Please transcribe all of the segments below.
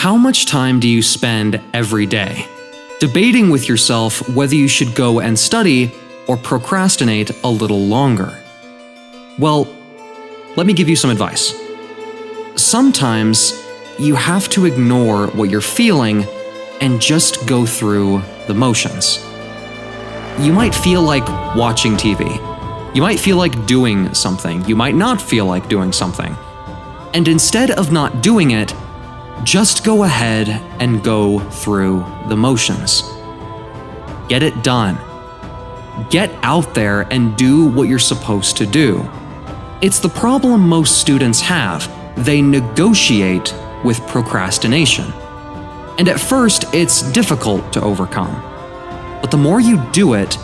How much time do you spend every day debating with yourself whether you should go and study or procrastinate a little longer? Well, let me give you some advice. Sometimes you have to ignore what you're feeling and just go through the motions. You might feel like watching TV. You might feel like doing something. You might not feel like doing something. And instead of not doing it, just go ahead and go through the motions. Get it done. Get out there and do what you're supposed to do. It's the problem most students have. They negotiate with procrastination. And at first, it's difficult to overcome. But the more you do it,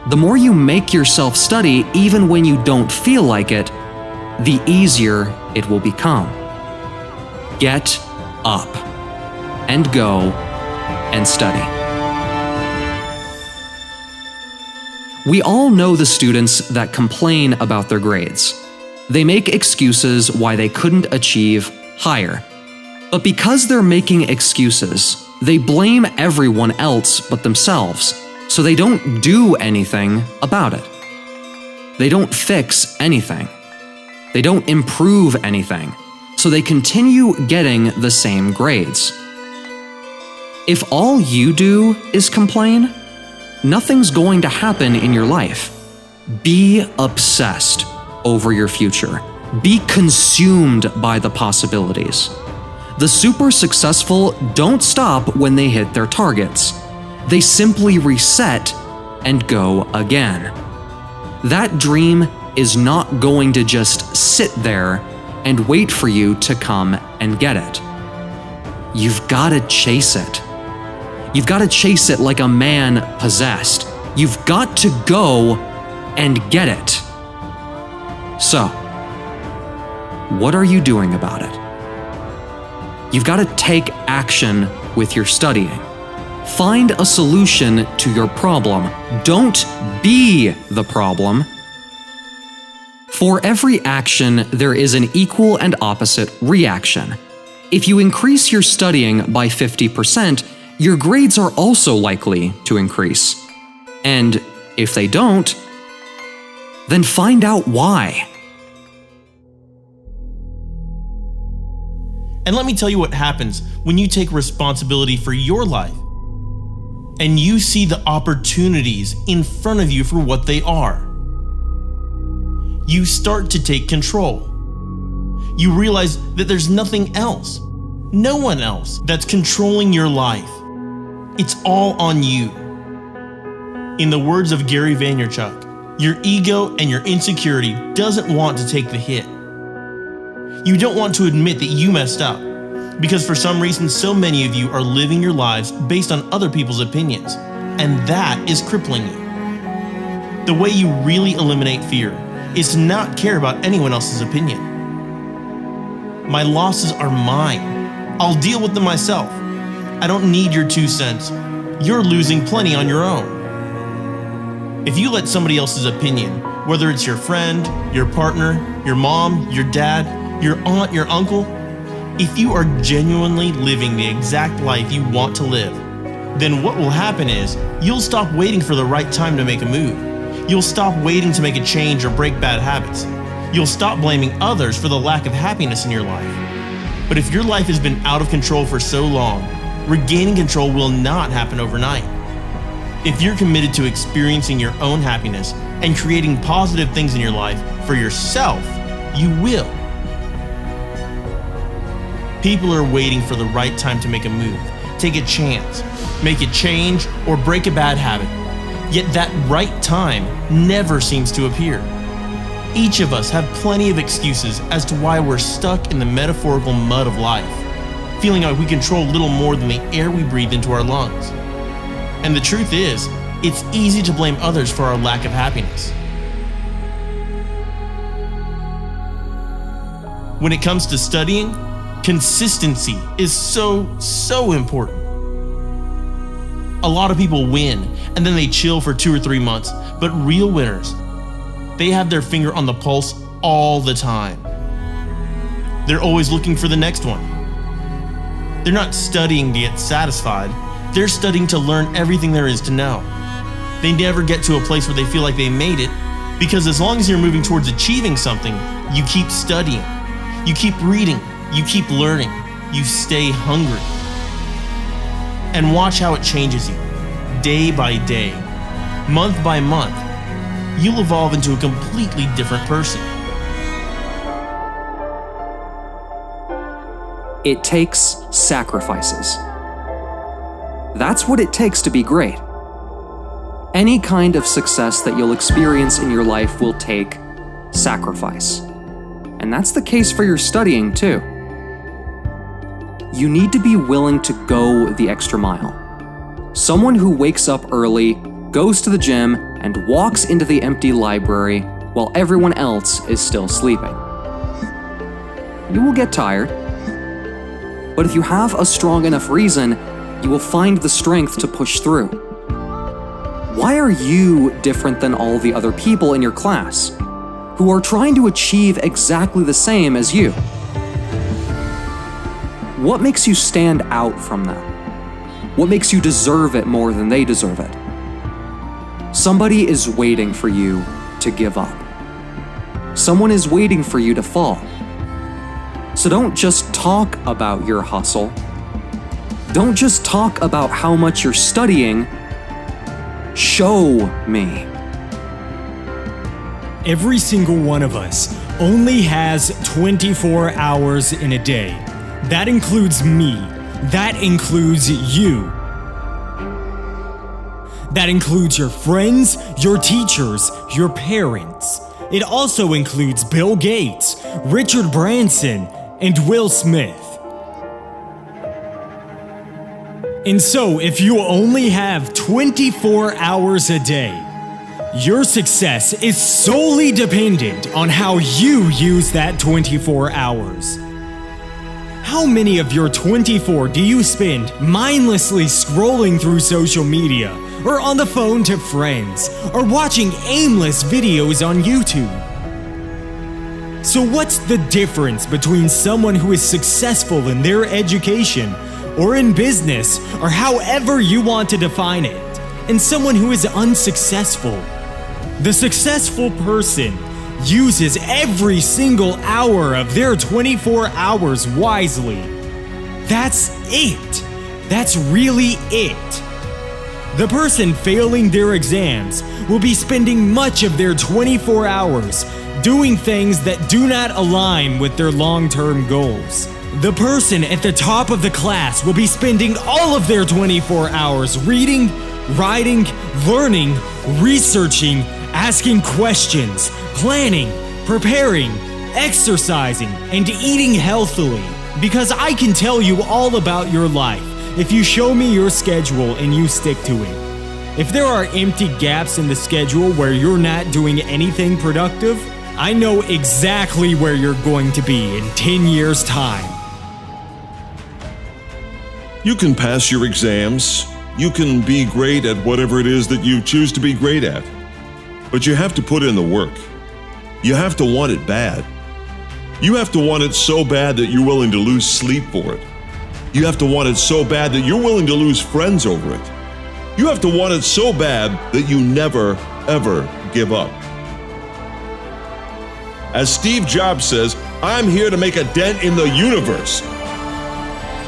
the more you make yourself study even when you don't feel like it, the easier it will become. Get up and go and study. We all know the students that complain about their grades. They make excuses why they couldn't achieve higher. But because they're making excuses, they blame everyone else but themselves, so they don't do anything about it. They don't fix anything. They don't improve anything, so they continue getting the same grades. If all you do is complain, nothing's going to happen in your life. Be obsessed over your future. Be consumed by the possibilities. The super successful don't stop when they hit their targets. They simply reset and go again. That dream is not going to just sit there and wait for you to come and get it. You've got to chase it. You've got to chase it like a man possessed. You've got to go and get it. So, what are you doing about it? You've got to take action with your studying. Find a solution to your problem. Don't be the problem. For every action, there is an equal and opposite reaction. If you increase your studying by 50%, your grades are also likely to increase. And if they don't, then find out why. And let me tell you what happens when you take responsibility for your life and you see the opportunities in front of you for what they are. You start to take control. You realize that there's nothing else, no one else that's controlling your life. It's all on you. In the words of Gary Vaynerchuk, your ego and your insecurity doesn't want to take the hit. You don't want to admit that you messed up because for some reason so many of you are living your lives based on other people's opinions, and that is crippling you. The way you really eliminate fear is to not care about anyone else's opinion. My losses are mine. I'll deal with them myself. I don't need your 2 cents. You're losing plenty on your own. If you let somebody else's opinion, whether it's your friend, your partner, your mom, your dad, your aunt, your uncle, if you are genuinely living the exact life you want to live, then what will happen is you'll stop waiting for the right time to make a move. You'll stop waiting to make a change or break bad habits. You'll stop blaming others for the lack of happiness in your life. But if your life has been out of control for so long, regaining control will not happen overnight. If you're committed to experiencing your own happiness and creating positive things in your life for yourself, you will. People are waiting for the right time to make a move, take a chance, make a change, or break a bad habit. Yet that right time never seems to appear. Each of us have plenty of excuses as to why we're stuck in the metaphorical mud of life, feeling like we control little more than the air we breathe into our lungs. And the truth is, it's easy to blame others for our lack of happiness. When it comes to studying, consistency is so important. A lot of people win and then they chill for 2 or 3 months, but real winners, they have their finger on the pulse all the time. They're always looking for the next one. They're not studying to get satisfied. They're studying to learn everything there is to know. They never get to a place where they feel like they made it, because as long as you're moving towards achieving something, you keep studying, you keep reading, you keep learning, you stay hungry. And watch how it changes you, day by day, month by month. You'll evolve into a completely different person. It takes sacrifices. That's what it takes to be great. Any kind of success that you'll experience in your life will take sacrifice. And that's the case for your studying too. You need to be willing to go the extra mile. Someone who wakes up early, goes to the gym, and walks into the empty library while everyone else is still sleeping. You will get tired, but if you have a strong enough reason, you will find the strength to push through. Why are you different than all the other people in your class who are trying to achieve exactly the same as you? What makes you stand out from them? What makes you deserve it more than they deserve it? Somebody is waiting for you to give up. Someone is waiting for you to fall. So don't just talk about your hustle. Don't just talk about how much you're studying. Show me. Every single one of us only has 24 hours in a day. That includes me. That includes you. That includes your friends, your teachers, your parents. It also includes Bill Gates, Richard Branson, and Will Smith. And so, if you only have 24 hours a day, your success is solely dependent on how you use that 24 hours. How many of your 24 do you spend mindlessly scrolling through social media, or on the phone to friends, or watching aimless videos on YouTube? So what's the difference between someone who is successful in their education, or in business, or however you want to define it, and someone who is unsuccessful? The successful person uses every single hour of their 24 hours wisely. That's it. That's really it. The person failing their exams will be spending much of their 24 hours doing things that do not align with their long-term goals. The person at the top of the class will be spending all of their 24 hours reading, writing, learning, researching, asking questions, planning, preparing, exercising, and eating healthily. Because I can tell you all about your life if you show me your schedule and you stick to it. If there are empty gaps in the schedule where you're not doing anything productive, I know exactly where you're going to be in 10 years' time. You can pass your exams. You can be great at whatever it is that you choose to be great at. But you have to put in the work. You have to want it bad. You have to want it so bad that you're willing to lose sleep for it. You have to want it so bad that you're willing to lose friends over it. You have to want it so bad that you never, ever give up. As Steve Jobs says, I'm here to make a dent in the universe.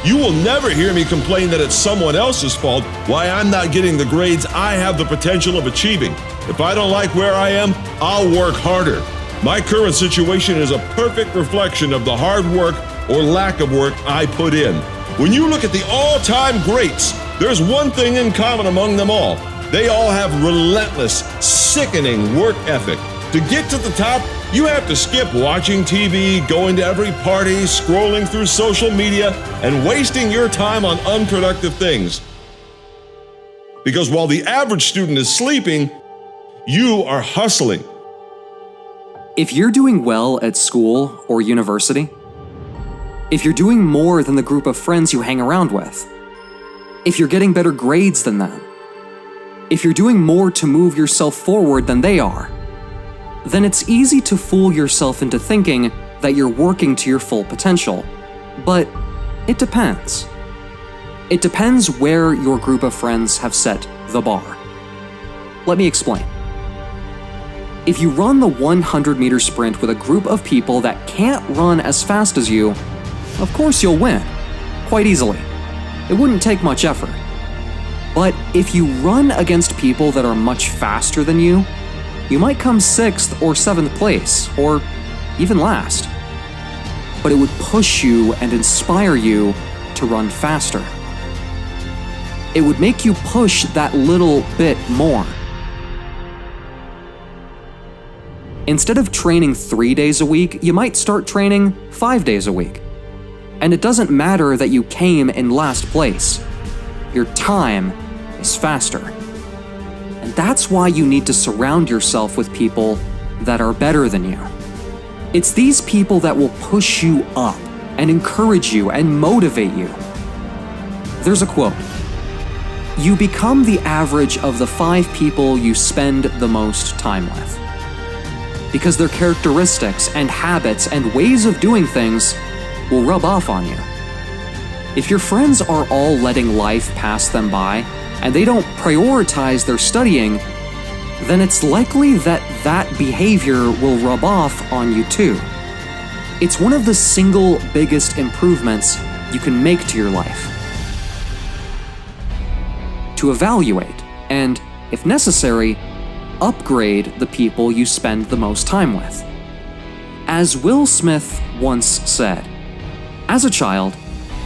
You will never hear me complain that it's someone else's fault why I'm not getting the grades I have the potential of achieving. If I don't like where I am, I'll work harder. My current situation is a perfect reflection of the hard work or lack of work I put in. When you look at the all-time greats, there's one thing in common among them all. They all have relentless, sickening work ethic. To get to the top, you have to skip watching TV, going to every party, scrolling through social media, and wasting your time on unproductive things. Because while the average student is sleeping, you are hustling. If you're doing well at school or university, if you're doing more than the group of friends you hang around with, if you're getting better grades than them, if you're doing more to move yourself forward than they are, then it's easy to fool yourself into thinking that you're working to your full potential. But it depends. It depends where your group of friends have set the bar. Let me explain. If you run the 100-meter sprint with a group of people that can't run as fast as you, of course you'll win, quite easily. It wouldn't take much effort. But if you run against people that are much faster than you might come 6th or 7th place, or even last. But it would push you and inspire you to run faster. It would make you push that little bit more. Instead of training 3 days a week, you might start training 5 days a week. And it doesn't matter that you came in last place. Your time is faster. And that's why you need to surround yourself with people that are better than you. It's these people that will push you up and encourage you and motivate you. There's a quote: "You become the average of the 5 people you spend the most time with." Because their characteristics and habits and ways of doing things will rub off on you. If your friends are all letting life pass them by and they don't prioritize their studying, then it's likely that that behavior will rub off on you too. It's one of the single biggest improvements you can make to your life. To evaluate and, if necessary, upgrade the people you spend the most time with. As Will Smith once said, "As a child,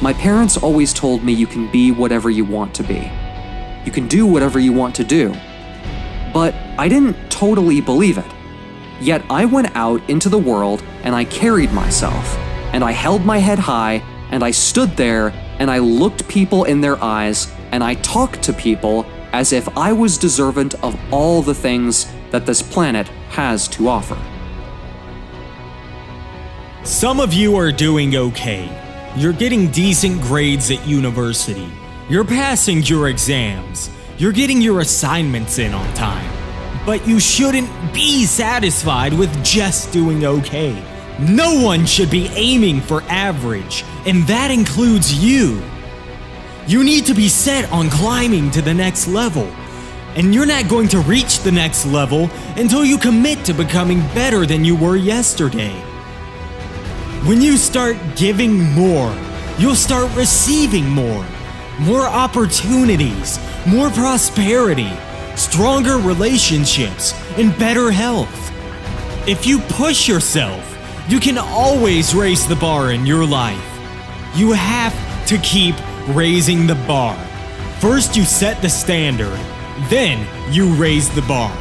my parents always told me you can be whatever you want to be. You can do whatever you want to do." But I didn't totally believe it. Yet I went out into the world and I carried myself, and I held my head high, and I stood there and I looked people in their eyes, and I talked to people as if I was deserving of all the things that this planet has to offer. Some of you are doing okay. You're getting decent grades at university. You're passing your exams. You're getting your assignments in on time. But you shouldn't be satisfied with just doing okay. No one should be aiming for average, and that includes you. You need to be set on climbing to the next level. And you're not going to reach the next level until you commit to becoming better than you were yesterday. When you start giving more, you'll start receiving more. More opportunities, more prosperity, stronger relationships, and better health. If you push yourself, you can always raise the bar in your life. You have to keep raising the bar. First you set the standard, then you raise the bar.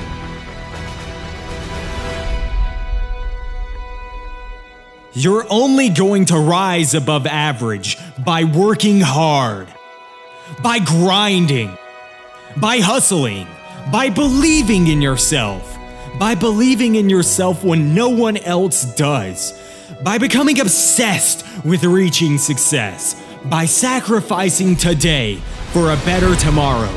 You're only going to rise above average by working hard, by grinding, by hustling, by believing in yourself, by believing in yourself when no one else does, by becoming obsessed with reaching success, by sacrificing today for a better tomorrow,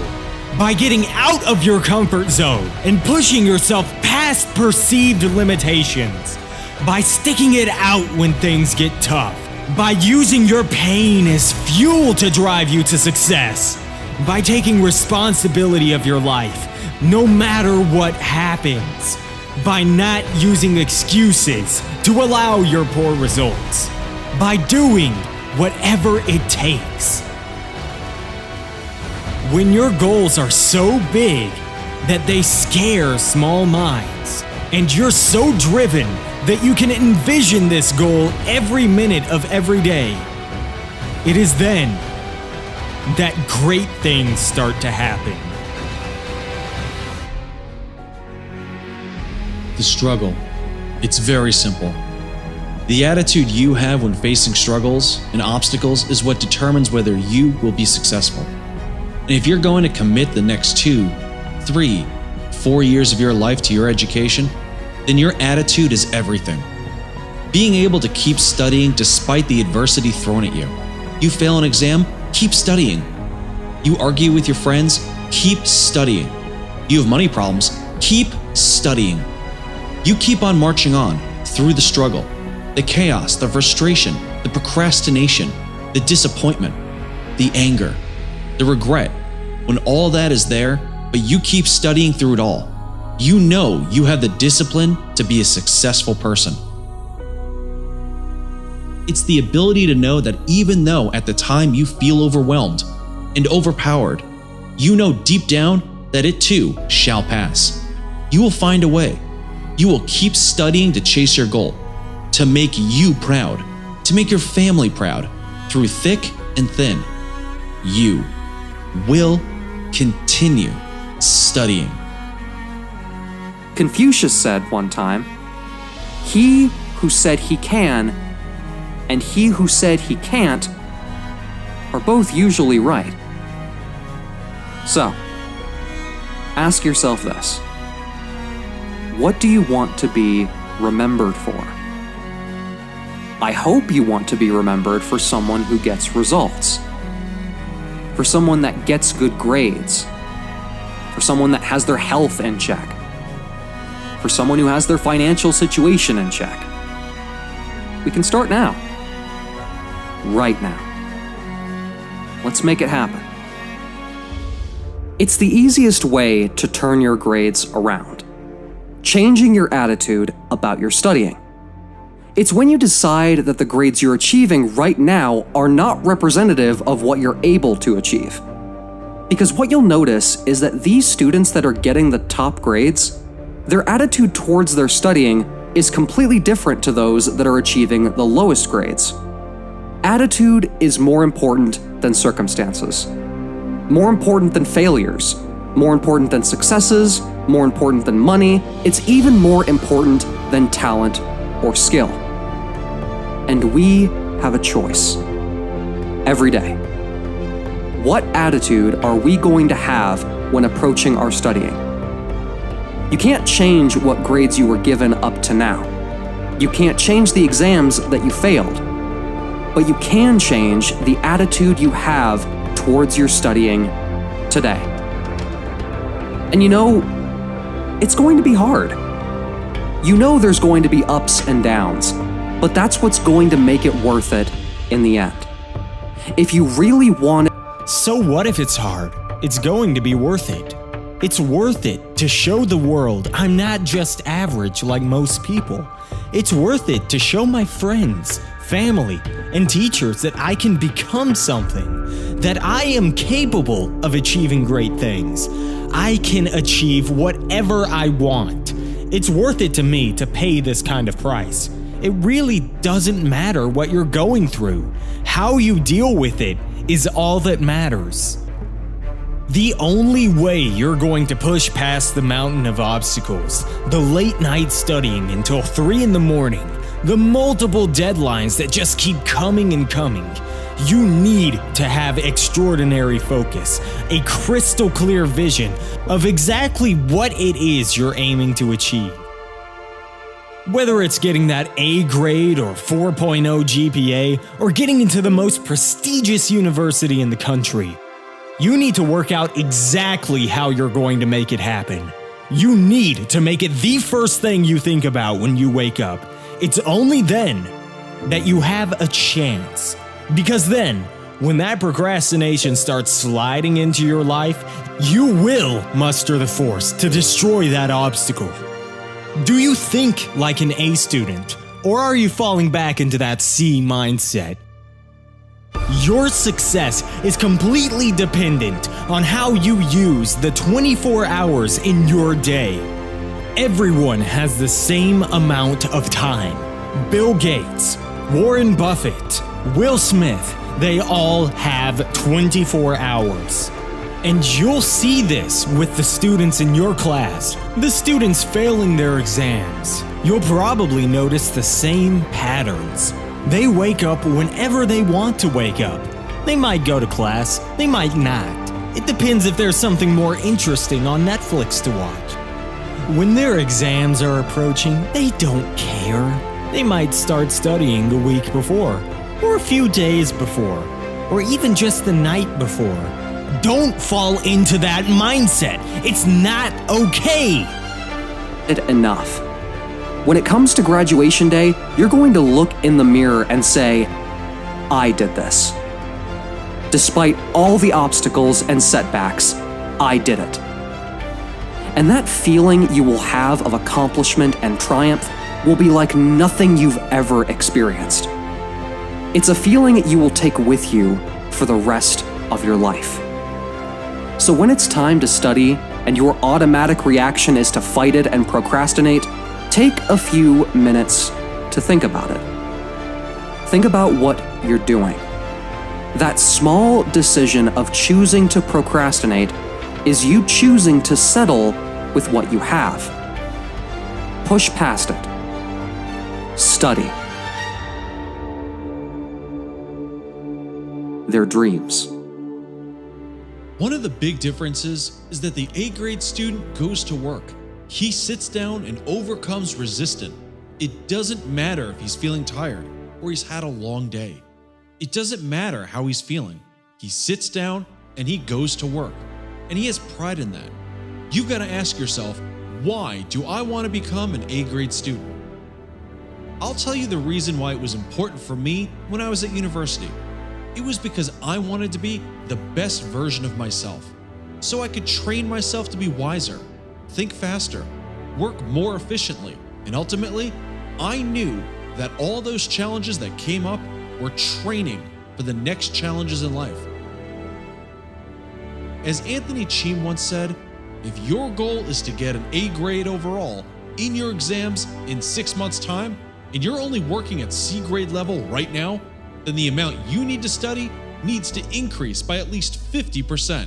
by getting out of your comfort zone and pushing yourself past perceived limitations, by sticking it out when things get tough, by using your pain as fuel to drive you to success, by taking responsibility of your life, no matter what happens, by not using excuses to allow your poor results, by doing whatever it takes. When your goals are so big that they scare small minds, and you're so driven that you can envision this goal every minute of every day, it is then that great things start to happen. The struggle. It's very simple. The attitude you have when facing struggles and obstacles is what determines whether you will be successful. And if you're going to commit the next 2, 3, 4 years of your life to your education, then your attitude is everything. Being able to keep studying despite the adversity thrown at you. You fail an exam, keep studying. You argue with your friends, keep studying. You have money problems, keep studying. You keep on marching on through the struggle, the chaos, the frustration, the procrastination, the disappointment, the anger, the regret, when all that is there, but you keep studying through it all. You know you have the discipline to be a successful person. It's the ability to know that even though at the time you feel overwhelmed and overpowered, you know deep down that it too shall pass. You will find a way. You will keep studying to chase your goal, to make you proud, to make your family proud, through thick and thin. You will continue studying. Confucius said one time, "He who said he can and he who said he can't are both usually right." So, ask yourself this. What do you want to be remembered for? I hope you want to be remembered for someone who gets results, for someone that gets good grades, for someone that has their health in check, for someone who has their financial situation in check. We can start now. Right now. Let's make it happen. It's the easiest way to turn your grades around. Changing your attitude about your studying. It's when you decide that the grades you're achieving right now are not representative of what you're able to achieve. Because what you'll notice is that these students that are getting the top grades, their attitude towards their studying is completely different to those that are achieving the lowest grades. Attitude is more important than circumstances, more important than failures, more important than successes, more important than money. It's even more important than talent or skill. And we have a choice every day. What attitude are we going to have when approaching our studying? You can't change what grades you were given up to now. You can't change the exams that you failed. But you can change the attitude you have towards your studying today. And you know, it's going to be hard. You know there's going to be ups and downs, but that's what's going to make it worth it in the end. If you really want it. So what if it's hard? It's going to be worth it. It's worth it to show the world I'm not just average like most people. It's worth it to show my friends, family, and teachers that I can become something, that I am capable of achieving great things. I can achieve whatever I want. It's worth it to me to pay this kind of price. It really doesn't matter what you're going through. How you deal with it is all that matters. The only way you're going to push past the mountain of obstacles, the late night studying until 3 a.m, the multiple deadlines that just keep coming and coming, you need to have extraordinary focus, a crystal clear vision of exactly what it is you're aiming to achieve. Whether it's getting that A grade or 4.0 GPA, or getting into the most prestigious university in the country, you need to work out exactly how you're going to make it happen. You need to make it the first thing you think about when you wake up. It's only then that you have a chance. Because then, when that procrastination starts sliding into your life, you will muster the force to destroy that obstacle. Do you think like an A student, or are you falling back into that C mindset? Your success is completely dependent on how you use the 24 hours in your day. Everyone has the same amount of time. Bill Gates, Warren Buffett, Will Smith, they all have 24 hours. And you'll see this with the students in your class, the students failing their exams. You'll probably notice the same patterns. They wake up whenever they want to wake up. They might go to class, they might not. It depends if there's something more interesting on Netflix to watch. When their exams are approaching, they don't care. They might start studying the week before, or a few days before, or even just the night before. Don't fall into that mindset. It's not okay. Enough. When it comes to graduation day, you're going to look in the mirror and say, I did this. Despite all the obstacles and setbacks, I did it. And that feeling you will have of accomplishment and triumph will be like nothing you've ever experienced. It's a feeling you will take with you for the rest of your life. So when it's time to study and your automatic reaction is to fight it and procrastinate, take a few minutes to think about it. Think about what you're doing. That small decision of choosing to procrastinate is you choosing to settle with what you have. Push past it. Study. Their dreams. One of the big differences is that the A-grade student goes to work. He sits down and overcomes resistance. It doesn't matter if he's feeling tired or he's had a long day. It doesn't matter how he's feeling. He sits down and he goes to work. And he has pride in that. You've got to ask yourself, why do I want to become an A-grade student? I'll tell you the reason why it was important for me when I was at university. It was because I wanted to be the best version of myself, so I could train myself to be wiser, think faster, work more efficiently, and ultimately, I knew that all those challenges that came up were training for the next challenges in life. As Anthony Cheam once said, if your goal is to get an A grade overall in your exams in 6 months' time, and you're only working at C grade level right now, then the amount you need to study needs to increase by at least 50%.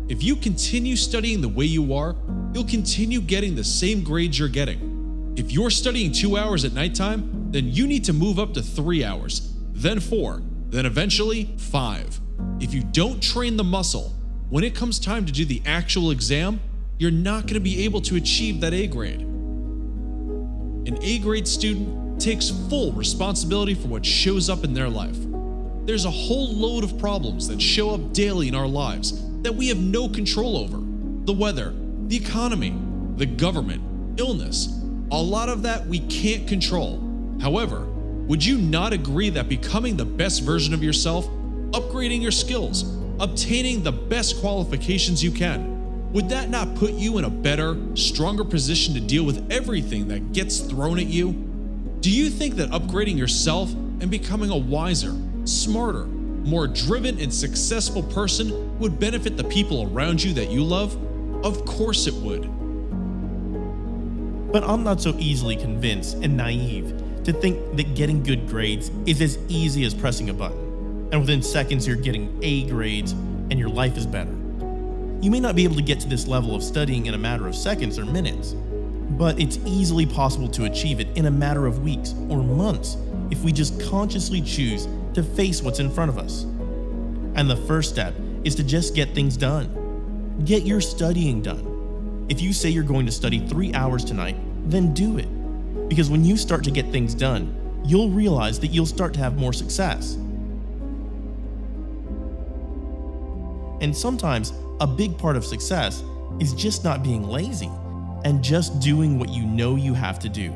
If you continue studying the way you are, you'll continue getting the same grades you're getting. If you're studying 2 hours at nighttime, then you need to move up to 3 hours, then 4, then eventually 5. If you don't train the muscle, when it comes time to do the actual exam, you're not going to be able to achieve that A grade. An A grade student takes full responsibility for what shows up in their life. There's a whole load of problems that show up daily in our lives that we have no control over. The weather, the economy, the government, illness. A lot of that we can't control. However, would you not agree that becoming the best version of yourself, upgrading your skills, obtaining the best qualifications you can, would that not put you in a better, stronger position to deal with everything that gets thrown at you? Do you think that upgrading yourself and becoming a wiser, smarter, more driven and successful person would benefit the people around you that you love? Of course it would. But I'm not so easily convinced and naive to think that getting good grades is as easy as pressing a button, and within seconds you're getting A grades and your life is better. You may not be able to get to this level of studying in a matter of seconds or minutes, but it's easily possible to achieve it in a matter of weeks or months if we just consciously choose to face what's in front of us. And the first step is to just get things done. Get your studying done. If you say you're going to study 3 hours tonight, then do it. Because when you start to get things done, you'll realize that you'll start to have more success. And sometimes a big part of success is just not being lazy and just doing what you know you have to do.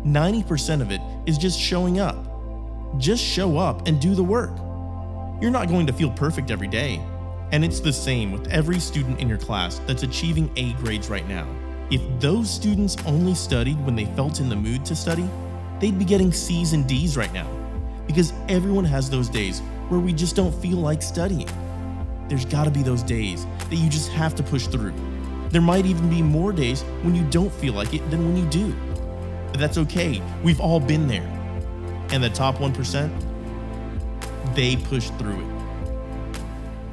90% of it is just showing up. Just show up and do the work. You're not going to feel perfect every day, and it's the same with every student in your class that's achieving A grades right now. If those students only studied when they felt in the mood to study, they'd be getting C's and D's right now, because everyone has those days where we just don't feel like studying. There's gotta be those days that you just have to push through. There might even be more days when you don't feel like it than when you do. But that's okay, we've all been there. And the top 1%, they push through it.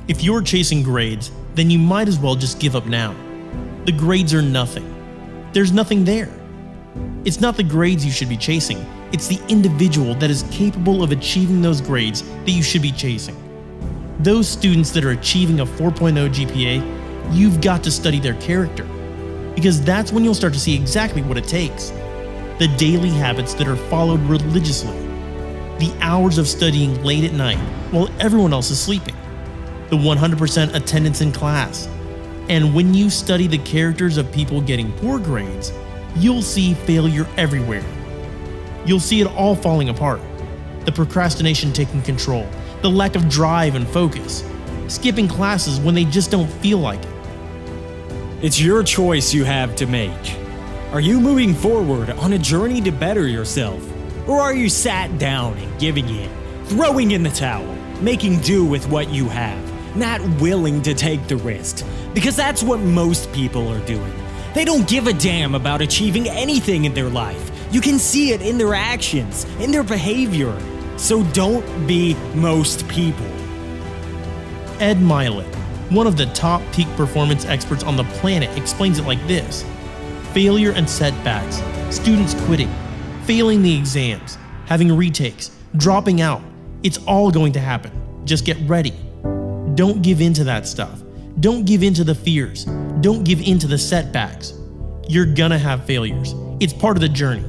If you're chasing grades, then you might as well just give up now. The grades are nothing. There's nothing there. It's not the grades you should be chasing, it's the individual that is capable of achieving those grades that you should be chasing. Those students that are achieving a 4.0 GPA, you've got to study their character, because that's when you'll start to see exactly what it takes. The daily habits that are followed religiously, the hours of studying late at night while everyone else is sleeping, the 100% attendance in class. And when you study the characters of people getting poor grades, you'll see failure everywhere. You'll see it all falling apart. The procrastination taking control, the lack of drive and focus, skipping classes when they just don't feel like it. It's your choice you have to make. Are you moving forward on a journey to better yourself? Or are you sat down and giving in, throwing in the towel, making do with what you have, not willing to take the risk? Because that's what most people are doing. They don't give a damn about achieving anything in their life. You can see it in their actions, in their behavior. So don't be most people. Ed Milet, one of the top peak performance experts on the planet, explains it like this: failure and setbacks, students quitting, failing the exams, having retakes, dropping out. It's all going to happen. Just get ready. Don't give in to that stuff. Don't give in to the fears. Don't give in to the setbacks. You're gonna have failures. It's part of the journey.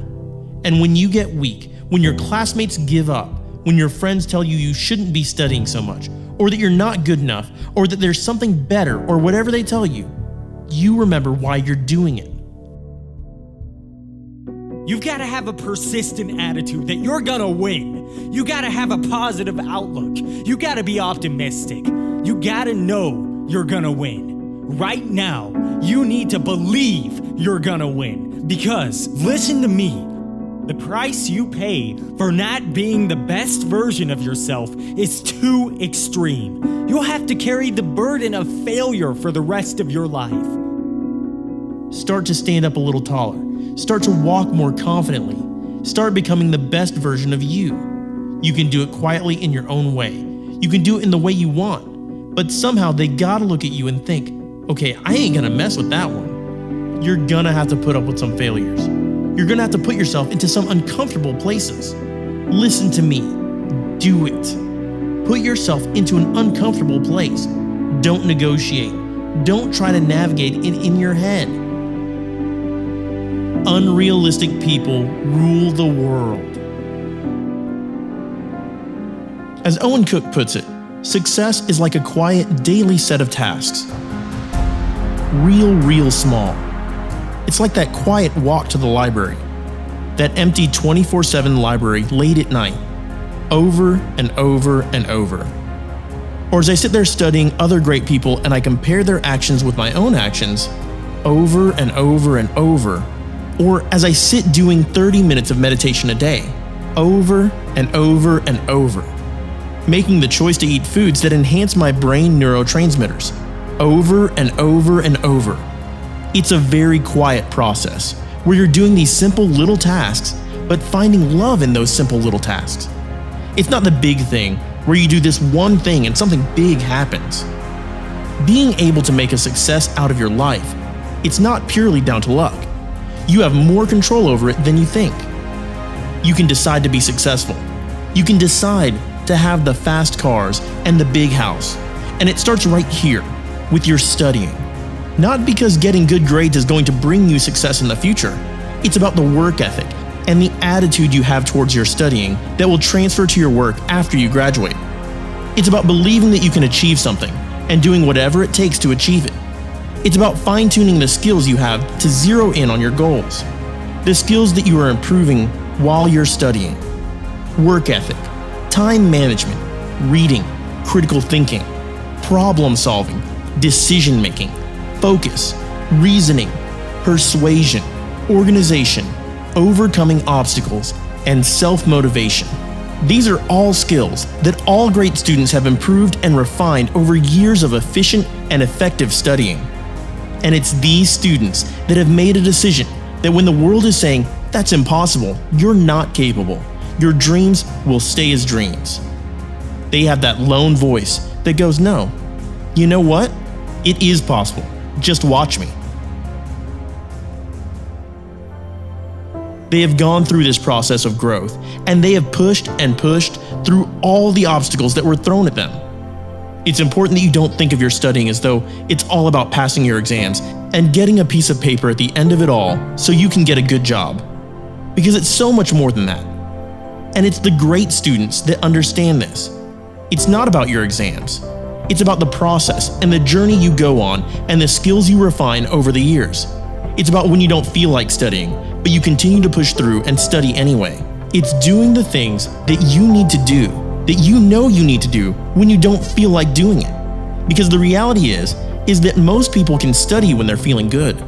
And when you get weak, when your classmates give up, when your friends tell you shouldn't be studying so much, or that you're not good enough, or that there's something better, or whatever they tell you, you remember why you're doing it. You've got to have a persistent attitude that you're gonna win. You gotta have a positive outlook. You gotta be optimistic. You gotta know you're gonna win. Right now, you need to believe you're gonna win. Because, listen to me, the price you pay for not being the best version of yourself is too extreme. You'll have to carry the burden of failure for the rest of your life. Start to stand up a little taller. Start to walk more confidently. Start becoming the best version of you. You can do it quietly in your own way. You can do it in the way you want. But somehow they gotta look at you and think, okay, I ain't gonna mess with that one. You're gonna have to put up with some failures. You're gonna have to put yourself into some uncomfortable places. Listen to me. Do it. Put yourself into an uncomfortable place. Don't negotiate. Don't try to navigate it in your head. Unrealistic people rule the world. As Owen Cook puts it, success is like a quiet daily set of tasks. Real small. It's like that quiet walk to the library, that empty 24/7 library late at night, over and over and over. Or as I sit there studying other great people and I compare their actions with my own actions, over and over and over. Or as I sit doing 30 minutes of meditation a day, over and over and over. Making the choice to eat foods that enhance my brain neurotransmitters, over and over and over. It's a very quiet process where you're doing these simple little tasks, but finding love in those simple little tasks. It's not the big thing where you do this one thing and something big happens. Being able to make a success out of your life, it's not purely down to luck. You have more control over it than you think. You can decide to be successful. You can decide to have the fast cars and the big house. And it starts right here with your studying. Not because getting good grades is going to bring you success in the future. It's about the work ethic and the attitude you have towards your studying that will transfer to your work after you graduate. It's about believing that you can achieve something and doing whatever it takes to achieve it. It's about fine-tuning the skills you have to zero in on your goals. The skills that you are improving while you're studying. Work ethic, time management, reading, critical thinking, problem solving, decision making, focus, reasoning, persuasion, organization, overcoming obstacles, and self-motivation. These are all skills that all great students have improved and refined over years of efficient and effective studying. And it's these students that have made a decision that when the world is saying, that's impossible, you're not capable, your dreams will stay as dreams. They have that lone voice that goes, no, you know what? It is possible. Just watch me. They have gone through this process of growth, and they have pushed and pushed through all the obstacles that were thrown at them. It's important that you don't think of your studying as though it's all about passing your exams and getting a piece of paper at the end of it all so you can get a good job. Because it's so much more than that. And it's the great students that understand this. It's not about your exams. It's about the process and the journey you go on and the skills you refine over the years. It's about when you don't feel like studying, but you continue to push through and study anyway. It's doing the things that you need to do that you know you need to do when you don't feel like doing it. Because the reality is that most people can study when they're feeling good.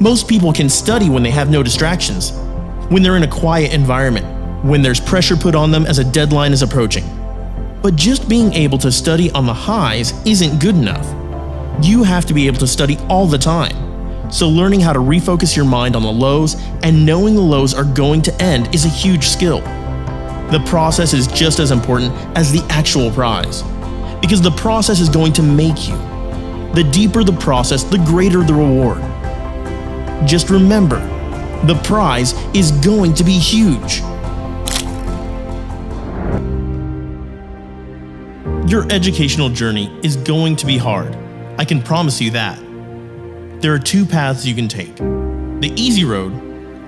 Most people can study when they have no distractions, when they're in a quiet environment, when there's pressure put on them as a deadline is approaching. But just being able to study on the highs isn't good enough. You have to be able to study all the time. So learning how to refocus your mind on the lows and knowing the lows are going to end is a huge skill. The process is just as important as the actual prize, because the process is going to make you. The deeper the process, the greater the reward. Just remember, the prize is going to be huge. Your educational journey is going to be hard. I can promise you that. There are two paths you can take: the easy road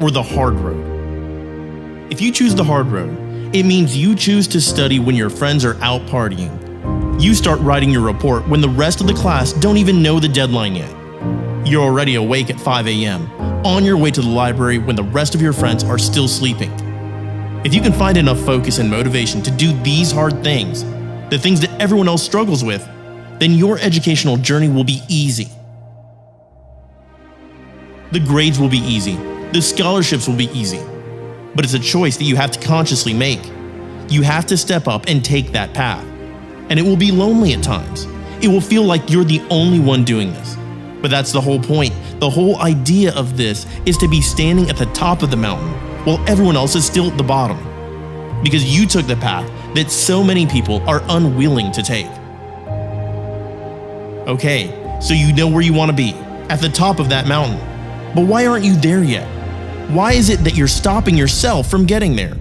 or the hard road. If you choose the hard road, it means you choose to study when your friends are out partying. You start writing your report when the rest of the class don't even know the deadline yet. You're already awake at 5 a.m., on your way to the library when the rest of your friends are still sleeping. If you can find enough focus and motivation to do these hard things, the things that everyone else struggles with, then your educational journey will be easy. The grades will be easy. The scholarships will be easy. But it's a choice that you have to consciously make. You have to step up and take that path. And it will be lonely at times. It will feel like you're the only one doing this. But that's the whole point. The whole idea of this is to be standing at the top of the mountain while everyone else is still at the bottom. Because you took the path that so many people are unwilling to take. Okay, so you know where you want to be, at the top of that mountain. But why aren't you there yet? Why is it that you're stopping yourself from getting there?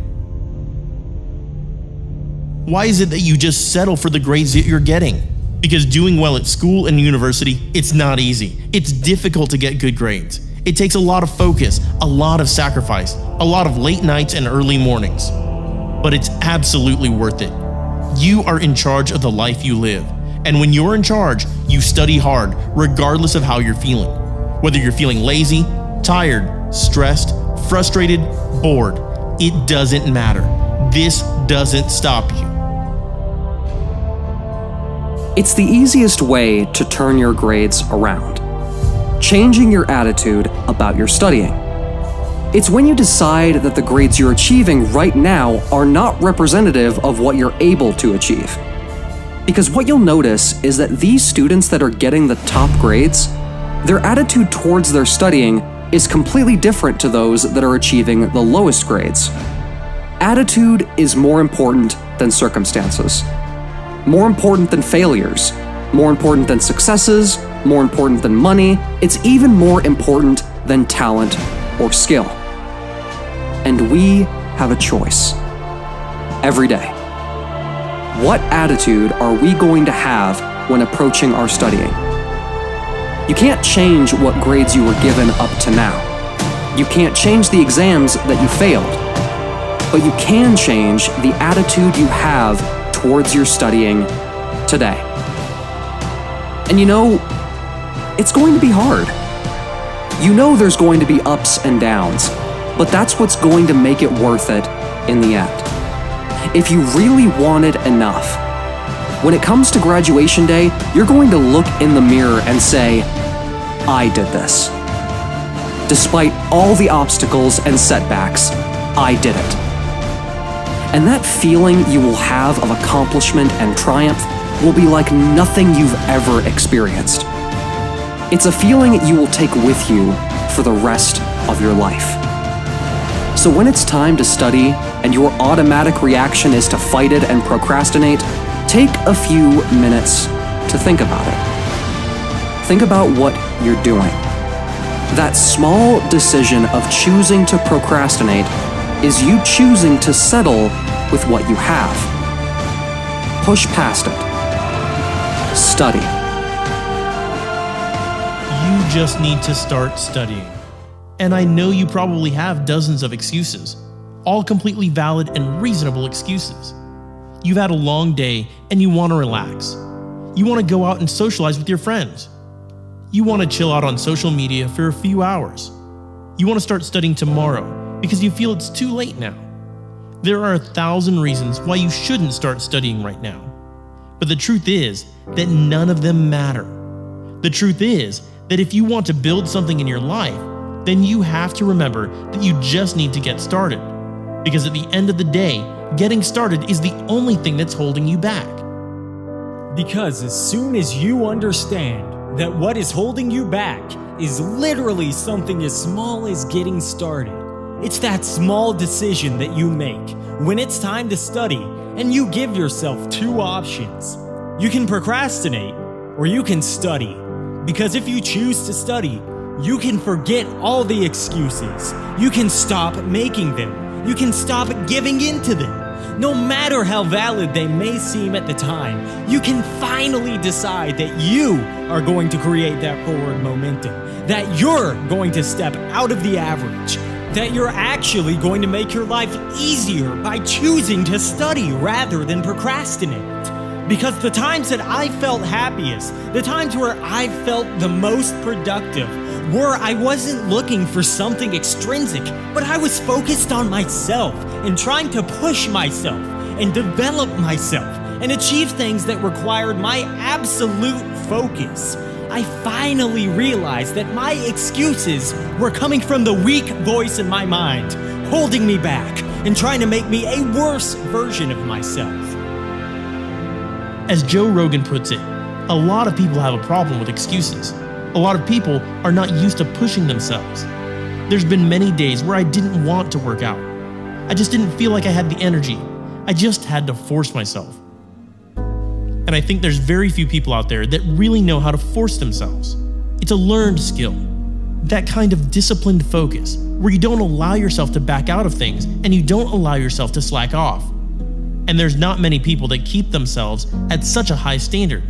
Why is it that you just settle for the grades that you're getting? Because doing well at school and university, it's not easy. It's difficult to get good grades. It takes a lot of focus, a lot of sacrifice, a lot of late nights and early mornings. But it's absolutely worth it. You are in charge of the life you live. And when you're in charge, you study hard, regardless of how you're feeling. Whether you're feeling lazy, tired, stressed, frustrated, bored, it doesn't matter. This doesn't stop you. It's the easiest way to turn your grades around. Changing your attitude about your studying. It's when you decide that the grades you're achieving right now are not representative of what you're able to achieve. Because what you'll notice is that these students that are getting the top grades, their attitude towards their studying is completely different to those that are achieving the lowest grades. Attitude is more important than circumstances. More important than failures, more important than successes, more important than money. It's even more important than talent or skill. And we have a choice every day. What attitude are we going to have when approaching our studying? You can't change what grades you were given up to now. You can't change the exams that you failed. But you can change the attitude you have towards your studying today. And you know, it's going to be hard. You know there's going to be ups and downs, but that's what's going to make it worth it in the end. If you really want it enough, when it comes to graduation day, you're going to look in the mirror and say, I did this. Despite all the obstacles and setbacks, I did it. And that feeling you will have of accomplishment and triumph will be like nothing you've ever experienced. It's a feeling you will take with you for the rest of your life. So when it's time to study and your automatic reaction is to fight it and procrastinate, take a few minutes to think about it. Think about what you're doing. That small decision of choosing to procrastinate is you choosing to settle with what you have. Push past it. Study. You just need to start studying. And I know you probably have dozens of excuses, all completely valid and reasonable excuses. You've had a long day and you want to relax. You want to go out and socialize with your friends. You want to chill out on social media for a few hours. You want to start studying tomorrow because you feel it's too late now. There are 1,000 reasons why you shouldn't start studying right now. But the truth is that none of them matter. The truth is that if you want to build something in your life, then you have to remember that you just need to get started. Because at the end of the day, getting started is the only thing that's holding you back. Because as soon as you understand that what is holding you back is literally something as small as getting started, it's that small decision that you make when it's time to study, and you give yourself two options. You can procrastinate or you can study. Because if you choose to study, you can forget all the excuses. You can stop making them. You can stop giving in to them. No matter how valid they may seem at the time, you can finally decide that you are going to create that forward momentum, that you're going to step out of the average, that you're actually going to make your life easier by choosing to study rather than procrastinate. Because the times that I felt happiest, the times where I felt the most productive, were I wasn't looking for something extrinsic, but I was focused on myself and trying to push myself and develop myself and achieve things that required my absolute focus. I finally realized that my excuses were coming from the weak voice in my mind, holding me back and trying to make me a worse version of myself. As Joe Rogan puts it, a lot of people have a problem with excuses. A lot of people are not used to pushing themselves. There's been many days where I didn't want to work out. I just didn't feel like I had the energy. I just had to force myself. And I think there's very few people out there that really know how to force themselves. It's a learned skill. That kind of disciplined focus, where you don't allow yourself to back out of things and you don't allow yourself to slack off. And there's not many people that keep themselves at such a high standard.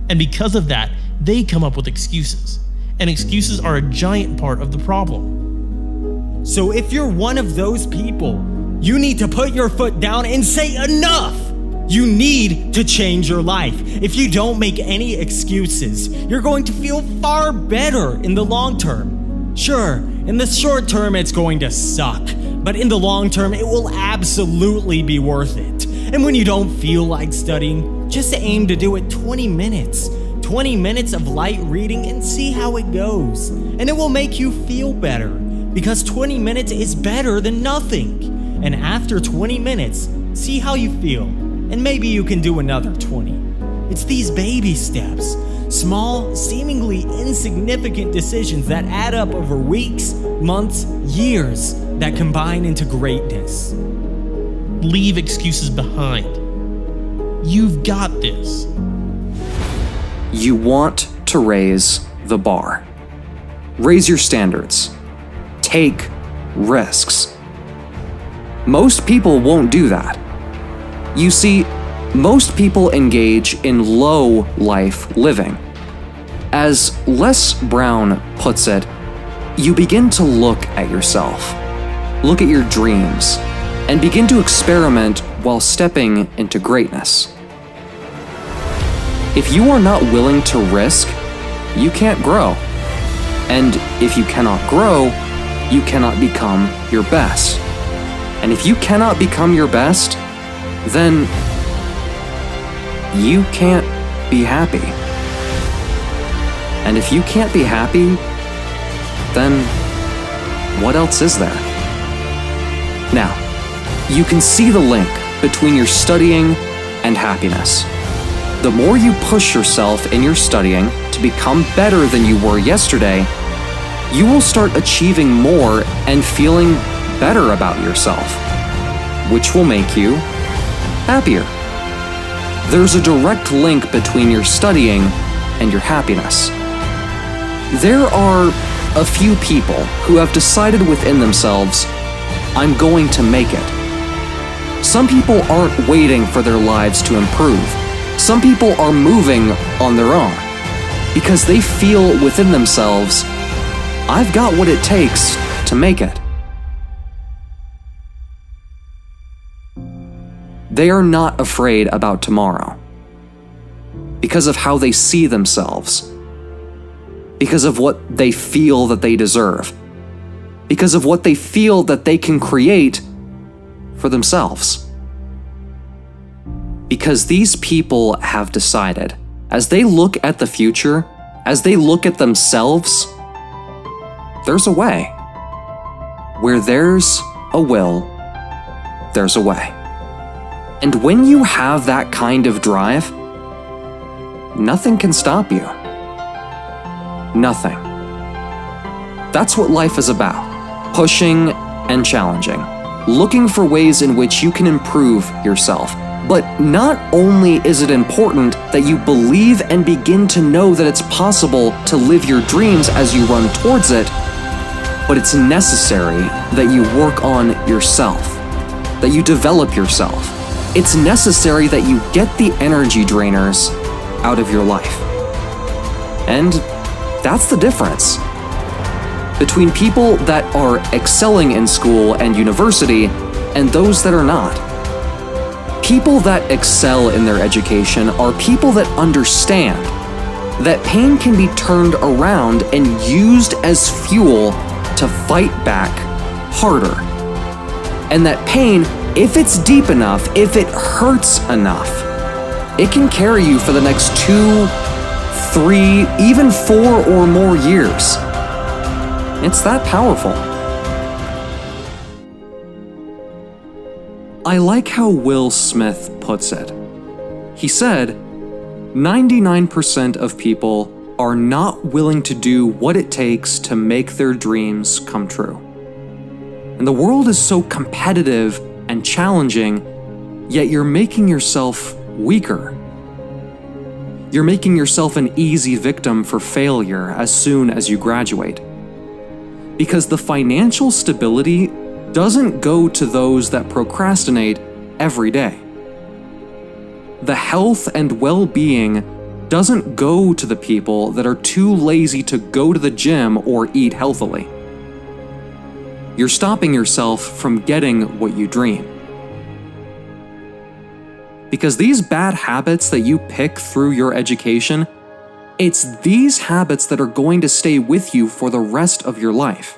And because of that, they come up with excuses. And excuses are a giant part of the problem. So if you're one of those people, you need to put your foot down and say enough! You need to change your life. If you don't make any excuses, you're going to feel far better in the long term. Sure, in the short term it's going to suck, but in the long term it will absolutely be worth it. And when you don't feel like studying, just aim to do it 20 minutes. 20 minutes of light reading and see how it goes. And it will make you feel better, because 20 minutes is better than nothing. And after 20 minutes, see how you feel. And maybe you can do another 20. It's these baby steps, small, seemingly insignificant decisions that add up over weeks, months, years, that combine into greatness. Leave excuses behind. You've got this. You want to raise the bar. Raise your standards. Take risks. Most people won't do that. You see, most people engage in low life living. As Les Brown puts it, you begin to look at yourself, look at your dreams, and begin to experiment while stepping into greatness. If you are not willing to risk, you can't grow. And if you cannot grow, you cannot become your best. And if you cannot become your best, then you can't be happy. And if you can't be happy, then what else is there? Now, you can see the link between your studying and happiness. The more you push yourself in your studying to become better than you were yesterday, you will start achieving more and feeling better about yourself, which will make you happier. There's a direct link between your studying and your happiness. There are a few people who have decided within themselves, I'm going to make it. Some people aren't waiting for their lives to improve. Some people are moving on their own because they feel within themselves, I've got what it takes to make it. They are not afraid about tomorrow because of how they see themselves, because of what they feel that they deserve, because of what they feel that they can create for themselves. Because these people have decided, as they look at the future, as they look at themselves, there's a way. Where there's a will, there's a way. And when you have that kind of drive, nothing can stop you. Nothing. That's what life is about. Pushing and challenging. Looking for ways in which you can improve yourself. But not only is it important that you believe and begin to know that it's possible to live your dreams as you run towards it, but it's necessary that you work on yourself, that you develop yourself. It's necessary that you get the energy drainers out of your life. And that's the difference between people that are excelling in school and university and those that are not. People that excel in their education are people that understand that pain can be turned around and used as fuel to fight back harder. And that pain, if it's deep enough, if it hurts enough, it can carry you for the next 2, 3, even 4 or more years. It's that powerful. I like how Will Smith puts it. He said, 99% of people are not willing to do what it takes to make their dreams come true. And the world is so competitive and challenging, yet you're making yourself weaker. You're making yourself an easy victim for failure as soon as you graduate. Because the financial stability doesn't go to those that procrastinate every day. The health and well-being doesn't go to the people that are too lazy to go to the gym or eat healthily. You're stopping yourself from getting what you dream. Because these bad habits that you pick through your education, it's these habits that are going to stay with you for the rest of your life.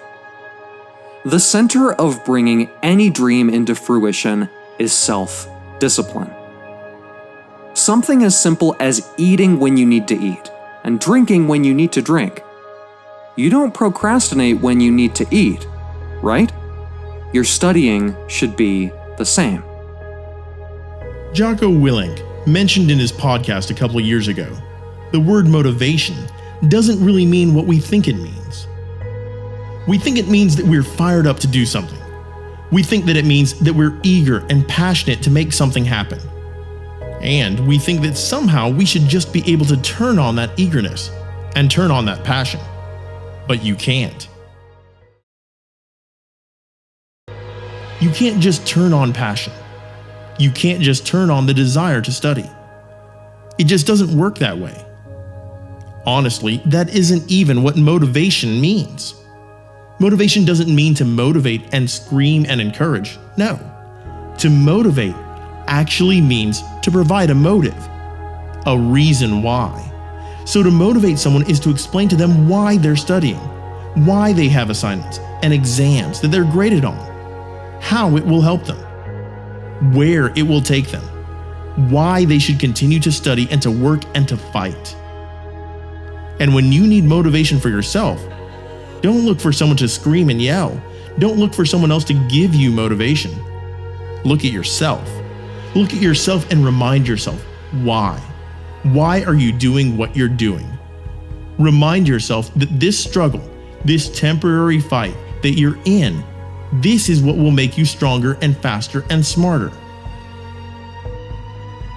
The center of bringing any dream into fruition is self-discipline. Something as simple as eating when you need to eat and drinking when you need to drink. You don't procrastinate when you need to eat, right? Your studying should be the same. Jocko Willink mentioned in his podcast a couple of years ago, the word motivation doesn't really mean what we think it means. We think it means that we're fired up to do something. We think that it means that we're eager and passionate to make something happen. And we think that somehow we should just be able to turn on that eagerness and turn on that passion. But you can't. You can't just turn on passion. You can't just turn on the desire to study. It just doesn't work that way. Honestly, that isn't even what motivation means. Motivation doesn't mean to motivate and scream and encourage. No. To motivate actually means to provide a motive, a reason why. So to motivate someone is to explain to them why they're studying, why they have assignments and exams that they're graded on, how it will help them, where it will take them, why they should continue to study and to work and to fight. And when you need motivation for yourself, don't look for someone to scream and yell. Don't look for someone else to give you motivation. Look at yourself. Look at yourself and remind yourself why. Why are you doing what you're doing? Remind yourself that this struggle, this temporary fight that you're in, this is what will make you stronger and faster and smarter.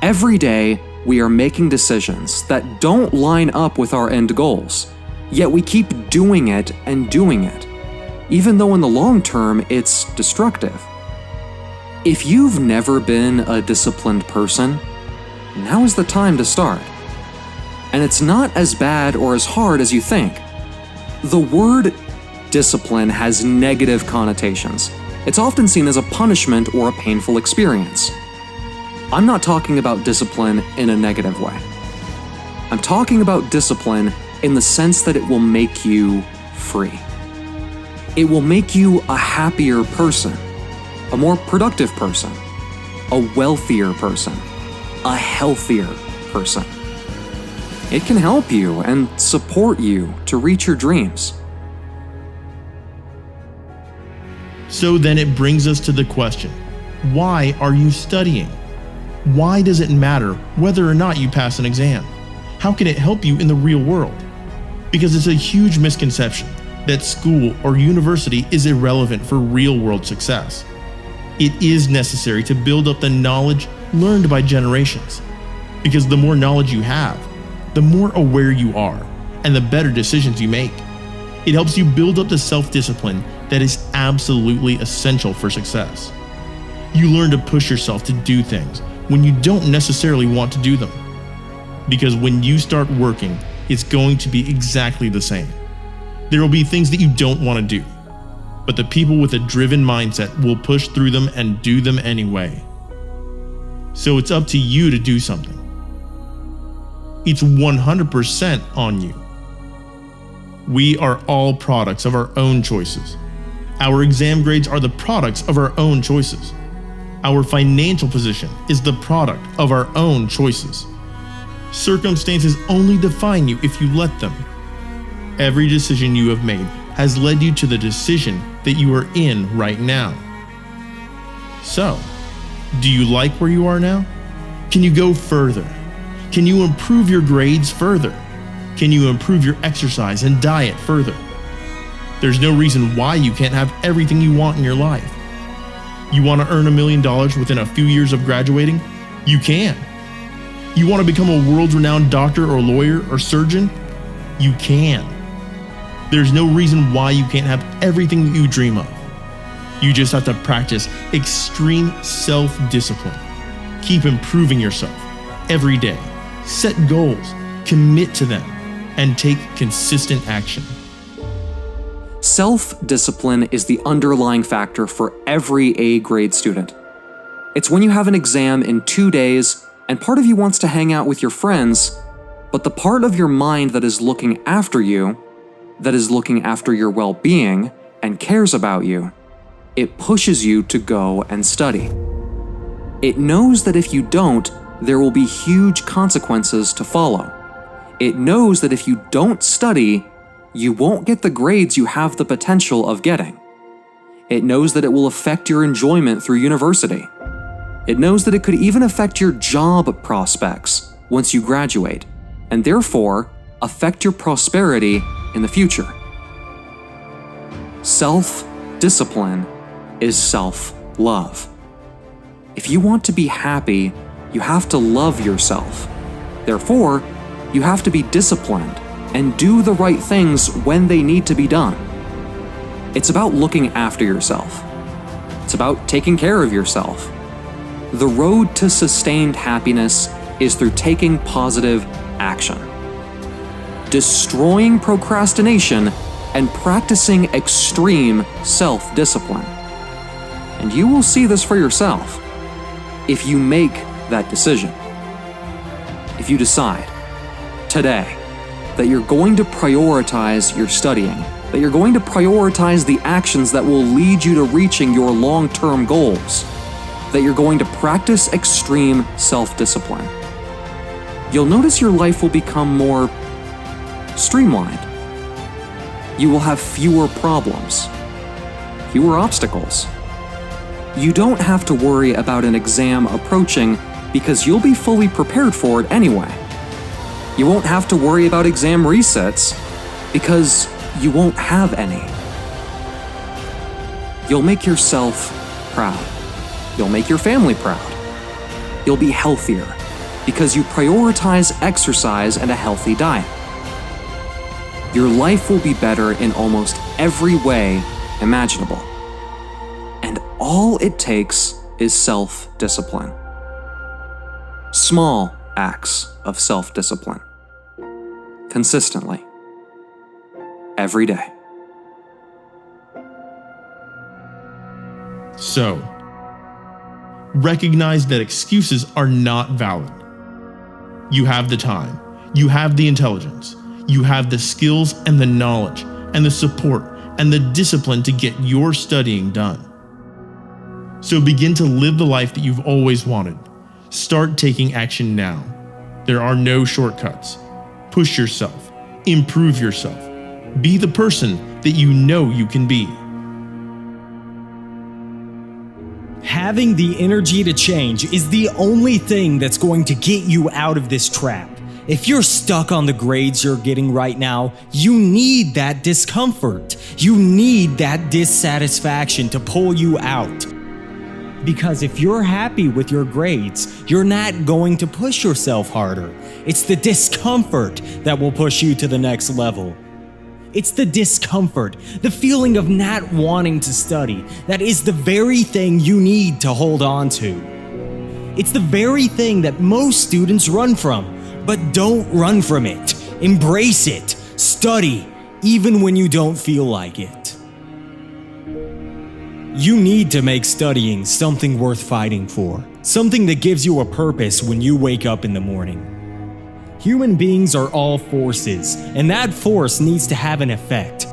Every day, we are making decisions that don't line up with our end goals, yet we keep doing it and doing it, even though in the long term it's destructive. If you've never been a disciplined person, now is the time to start. And it's not as bad or as hard as you think. The word discipline has negative connotations. It's often seen as a punishment or a painful experience. I'm not talking about discipline in a negative way. I'm talking about discipline in the sense that it will make you free. It will make you a happier person. a more productive person, a wealthier person, a healthier person. It can help you and support you to reach your dreams. So then it brings us to the question, why are you studying? Why does it matter whether or not you pass an exam? How can it help you in the real world? Because it's a huge misconception that school or university is irrelevant for real-world success. It is necessary to build up the knowledge learned by generations, because the more knowledge you have, the more aware you are, and the better decisions you make. It helps you build up the self-discipline that is absolutely essential for success. You learn to push yourself to do things when you don't necessarily want to do them. Because when you start working, it's going to be exactly the same. There will be things that you don't want to do, but the people with a driven mindset will push through them and do them anyway. So it's up to you to do something. It's 100% on you. We are all products of our own choices. Our exam grades are the products of our own choices. Our financial position is the product of our own choices. Circumstances only define you if you let them. Every decision you have made has led you to the decision that you are in right now. So, do you like where you are now? Can you go further? Can you improve your grades further? Can you improve your exercise and diet further? There's no reason why you can't have everything you want in your life. You want to earn $1 million within a few years of graduating? You can. You want to become a world-renowned doctor or lawyer or surgeon? You can. There's no reason why you can't have everything that you dream of. You just have to practice extreme self-discipline. Keep improving yourself every day. Set goals, commit to them, and take consistent action. Self-discipline is the underlying factor for every A-grade student. It's when you have an exam in 2 days and part of you wants to hang out with your friends, but the part of your mind that is looking after you, that is looking after your well-being and cares about you, it pushes you to go and study. It knows that if you don't, there will be huge consequences to follow. It knows that if you don't study, you won't get the grades you have the potential of getting. It knows that it will affect your enjoyment through university. It knows that it could even affect your job prospects once you graduate, and therefore affect your prosperity in the future. Self-discipline is self-love. If you want to be happy, you have to love yourself. Therefore, you have to be disciplined and do the right things when they need to be done. It's about looking after yourself. It's about taking care of yourself. The road to sustained happiness is through taking positive action, destroying procrastination, and practicing extreme self-discipline. And you will see this for yourself if you make that decision. If you decide today that you're going to prioritize your studying, that you're going to prioritize the actions that will lead you to reaching your long-term goals, that you're going to practice extreme self-discipline, you'll notice your life will become more streamlined. You will have fewer problems, fewer obstacles. You don't have to worry about an exam approaching because you'll be fully prepared for it anyway. You won't have to worry about exam resets because you won't have any. You'll make yourself proud. You'll make your family proud. You'll be healthier because you prioritize exercise and a healthy diet. Your life will be better in almost every way imaginable. And all it takes is self-discipline. Small acts of self-discipline. Consistently. Every day. So, recognize that excuses are not valid. You have the time, you have the intelligence, you have the skills and the knowledge and the support and the discipline to get your studying done. So begin to live the life that you've always wanted. Start taking action now. There are no shortcuts. Push yourself. Improve yourself. Be the person that you know you can be. Having the energy to change is the only thing that's going to get you out of this trap. If you're stuck on the grades you're getting right now, you need that discomfort. You need that dissatisfaction to pull you out. Because if you're happy with your grades, you're not going to push yourself harder. It's the discomfort that will push you to the next level. It's the discomfort, the feeling of not wanting to study, that is the very thing you need to hold on to. It's the very thing that most students run from, but don't run from it. Embrace it. Study, even when you don't feel like it. You need to make studying something worth fighting for, something that gives you a purpose when you wake up in the morning. Human beings are all forces, and that force needs to have an effect.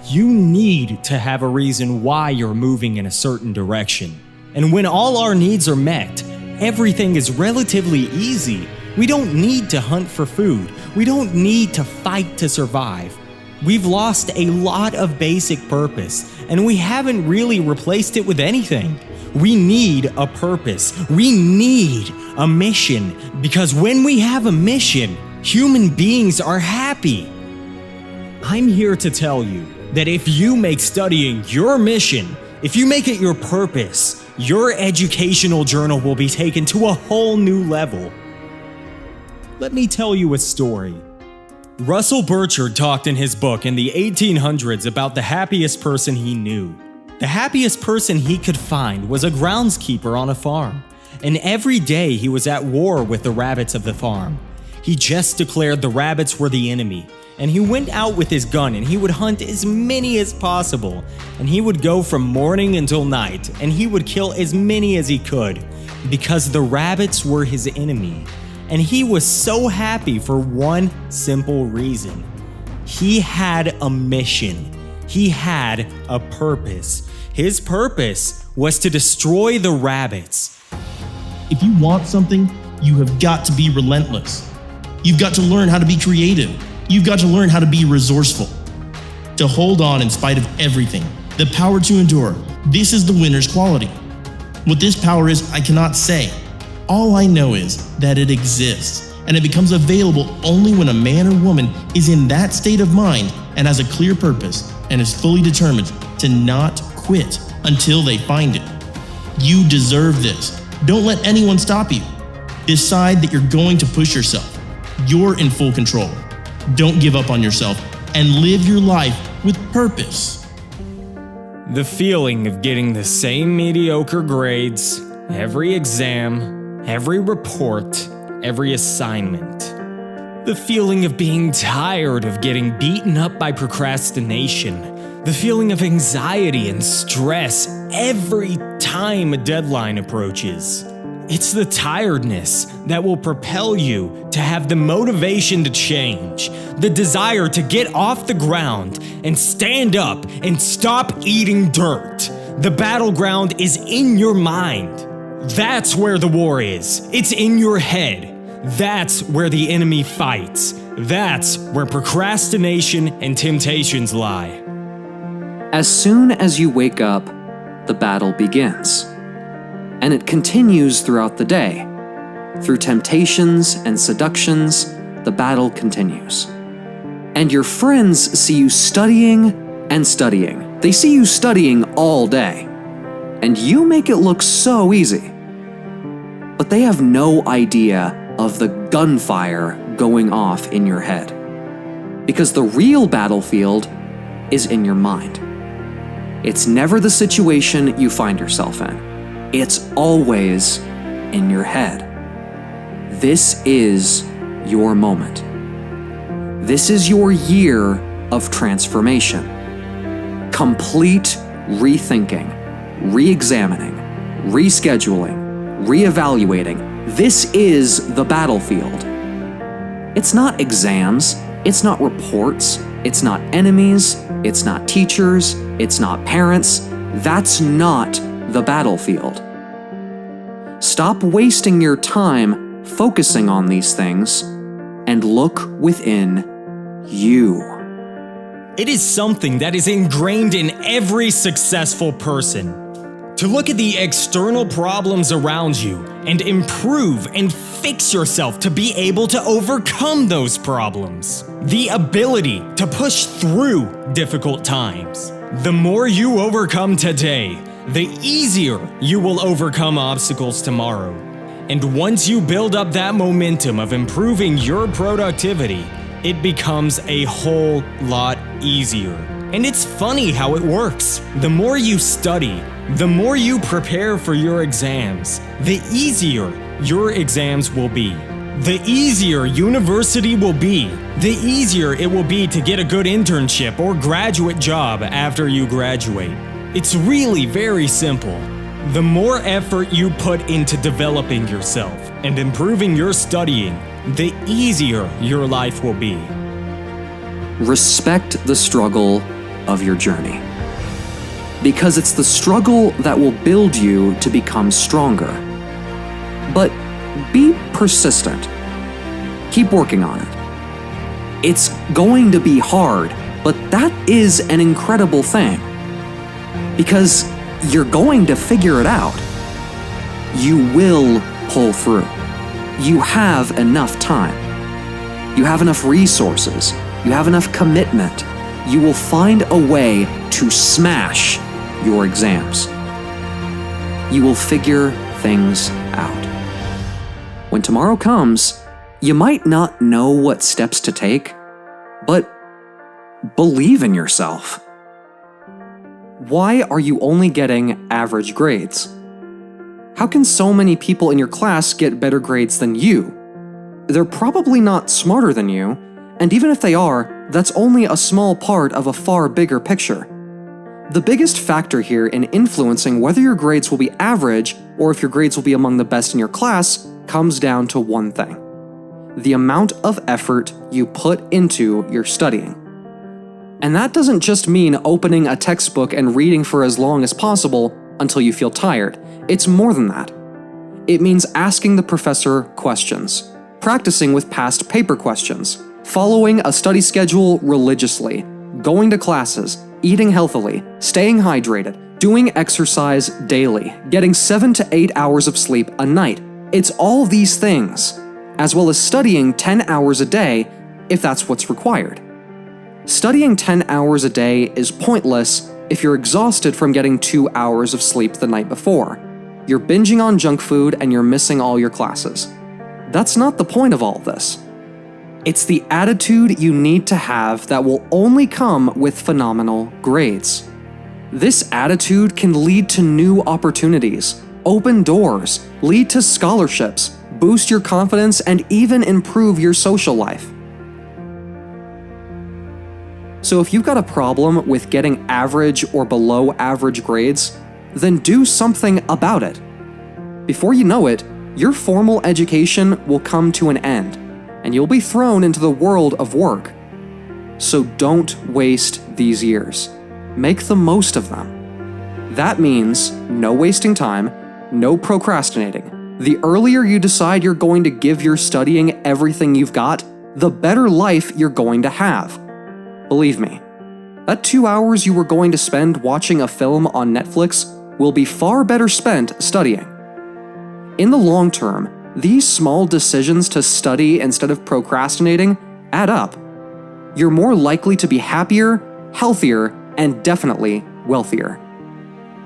You need to have a reason why you're moving in a certain direction. And when all our needs are met, everything is relatively easy. We don't need to hunt for food. We don't need to fight to survive. We've lost a lot of basic purpose, and we haven't really replaced it with anything. We need a purpose. We need a mission, because when we have a mission, human beings are happy. I'm here to tell you that if you make studying your mission, if you make it your purpose, your educational journey will be taken to a whole new level. Let me tell you a story. Russell Burchard talked in his book in the 1800s about the happiest person he knew. The happiest person he could find was a groundskeeper on a farm, and every day he was at war with the rabbits of the farm. He just declared the rabbits were the enemy, and he went out with his gun and he would hunt as many as possible, and he would go from morning until night, and he would kill as many as he could, because the rabbits were his enemy. And he was so happy for one simple reason. He had a mission. He had a purpose. His purpose was to destroy the rabbits. If you want something, you have got to be relentless. You've got to learn how to be creative. You've got to learn how to be resourceful. To hold on in spite of everything. The power to endure. This is the winner's quality. What this power is, I cannot say. All I know is that it exists, and it becomes available only when a man or woman is in that state of mind and has a clear purpose and is fully determined to not quit until they find it. You deserve this. Don't let anyone stop you. Decide that you're going to push yourself. You're in full control. Don't give up on yourself and live your life with purpose. The feeling of getting the same mediocre grades, every exam, every report, every assignment. The feeling of being tired of getting beaten up by procrastination. The feeling of anxiety and stress every time a deadline approaches. It's the tiredness that will propel you to have the motivation to change, the desire to get off the ground and stand up and stop eating dirt. The battleground is in your mind. That's where the war is. It's in your head. That's where the enemy fights. That's where procrastination and temptations lie. As soon as you wake up, the battle begins. And it continues throughout the day. Through temptations and seductions, the battle continues. And your friends see you studying and studying. They see you studying all day. And you make it look so easy. But they have no idea of the gunfire going off in your head. Because the real battlefield is in your mind. It's never the situation you find yourself in. It's always in your head. This is your moment. This is your year of transformation. Complete rethinking, re-examining, rescheduling, re-evaluating. This is the battlefield. It's not exams, it's not reports, it's not enemies, it's not teachers, it's not parents. That's not the battlefield. Stop wasting your time focusing on these things and look within you. It is something that is ingrained in every successful person. To look at the external problems around you and improve and fix yourself to be able to overcome those problems. The ability to push through difficult times. The more you overcome today, the easier you will overcome obstacles tomorrow. And once you build up that momentum of improving your productivity, it becomes a whole lot easier. And it's funny how it works. The more you study, the more you prepare for your exams, the easier your exams will be. The easier university will be, the easier it will be to get a good internship or graduate job after you graduate. It's really very simple. The more effort you put into developing yourself and improving your studying, the easier your life will be. Respect the struggle of your journey. Because it's the struggle that will build you to become stronger. But be persistent. Keep working on it. It's going to be hard, but that is an incredible thing. Because you're going to figure it out. You will pull through. You have enough time. You have enough resources. You have enough commitment. You will find a way to smash your exams. You will figure things out. When tomorrow comes, you might not know what steps to take, but believe in yourself. Why are you only getting average grades? How can so many people in your class get better grades than you? They're probably not smarter than you, and even if they are, that's only a small part of a far bigger picture. The biggest factor here in influencing whether your grades will be average or if your grades will be among the best in your class comes down to one thing: the amount of effort you put into your studying. And that doesn't just mean opening a textbook and reading for as long as possible until you feel tired. It's more than that. It means asking the professor questions, practicing with past paper questions, following a study schedule religiously, going to classes, eating healthily, staying hydrated, doing exercise daily, getting 7 to 8 hours of sleep a night. It's all these things, as well as studying 10 hours a day if that's what's required. Studying 10 hours a day is pointless if you're exhausted from getting 2 hours of sleep the night before. You're binging on junk food and you're missing all your classes. That's not the point of all this. It's the attitude you need to have that will only come with phenomenal grades. This attitude can lead to new opportunities, open doors, lead to scholarships, boost your confidence, and even improve your social life. So if you've got a problem with getting average or below average grades, then do something about it. Before you know it, your formal education will come to an end, and you'll be thrown into the world of work. So don't waste these years. Make the most of them. That means no wasting time, no procrastinating. The earlier you decide you're going to give your studying everything you've got, the better life you're going to have. Believe me, that 2 hours you were going to spend watching a film on Netflix will be far better spent studying. In the long term, these small decisions to study instead of procrastinating add up. You're more likely to be happier, healthier, and definitely wealthier.